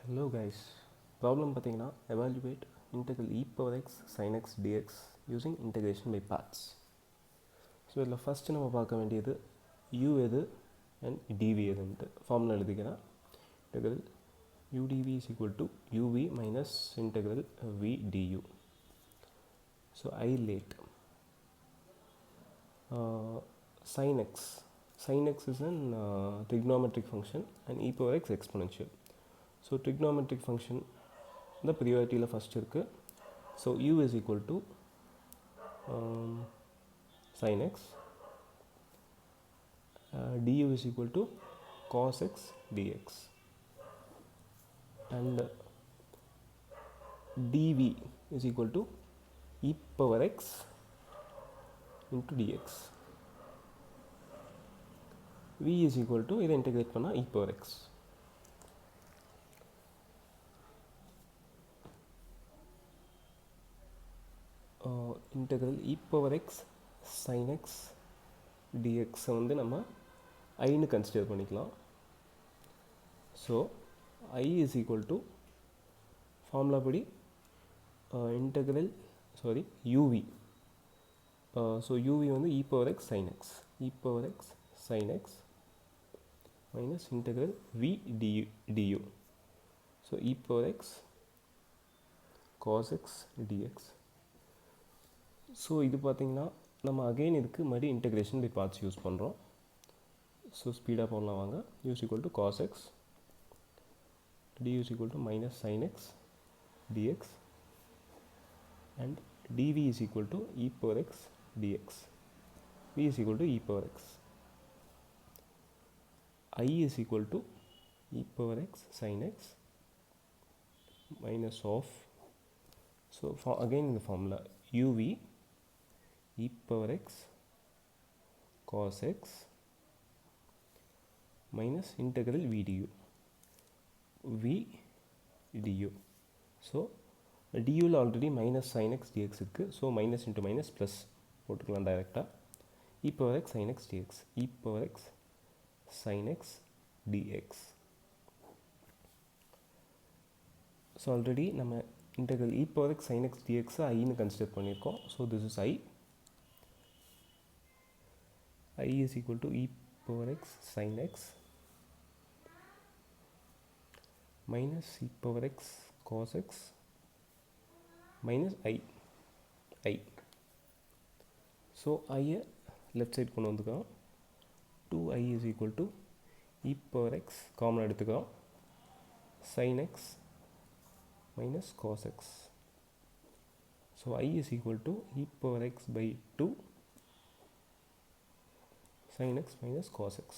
Hello guys, problem பார்த்தீங்கன்னா evaluate integral e power x sin x dx using integration by parts. So இதில் first நம்ம பார்க்க வேண்டியது u எது and dv எதுன்ட்டு ஃபார்முலா எழுதிக்கிறேன். integral u dv is equal to uv minus integral v du. So isolate sin x is an trigonometric function and e power x exponential. So trigonometric function the priority la first irukku. So u is equal to sin x, du is equal to cos x dx, and dv is equal to e power x into dx. v is equal to இதை integrate பண்ணா e power x. integral e power x sin x dx வந்து நம்ம iன்னு consider பண்ணிக்கலாம். So I is equal to formula படி integral uv. So uv வந்து e power x sin x minus integral v du. So e power x cos x dx. So இது பார்த்திங்கன்னா நம்ம again இதுக்கு மறுபடி இன்டெகிரேஷன் பை பார்ட்ஸ் யூஸ் பண்ணுறோம். So ஸ்பீடாக போடலாம் வாங்க. u is equal to cos x, du is equal to minus sin x dx, and dv is equal to e power x dx. v is equal to e power x. I is equal to e power x sin x minus of, so again in the formula uv e power x cos x minus integral v du. So du ல already minus sin x dx இருக்கு. So minus into minus plus போட்டுக்கலாம் டைரெக்டாக. e power x sin x dx, e power x sin x dx. So already நம்ம integral e power x sin x dx ஐன்னு consider பண்ணியிருக்கோம். So this is I is equal to e power x sin x minus e power x cos x minus I. So ஐயை left side கொண்டு வந்துக்கிறோம். 2i is equal to e power x common எடுத்துக்கிறோம் sin x minus cos x. So I is equal to e power x by 2 sin x minus cos x.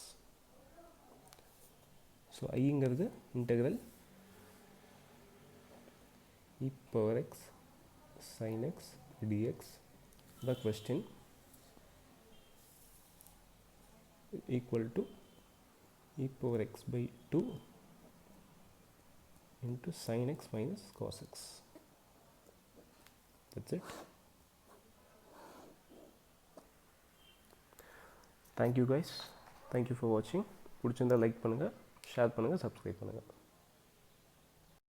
So ஐங்கிறது integral e power x sin x dx. The question equal to e power x by 2 into sin x minus cos x. That's it. Thank you guys. Thank you for watching. பிடிச்சிருந்தா like பண்ணுங்கள், share பண்ணுங்கள், subscribe பண்ணுங்கள்.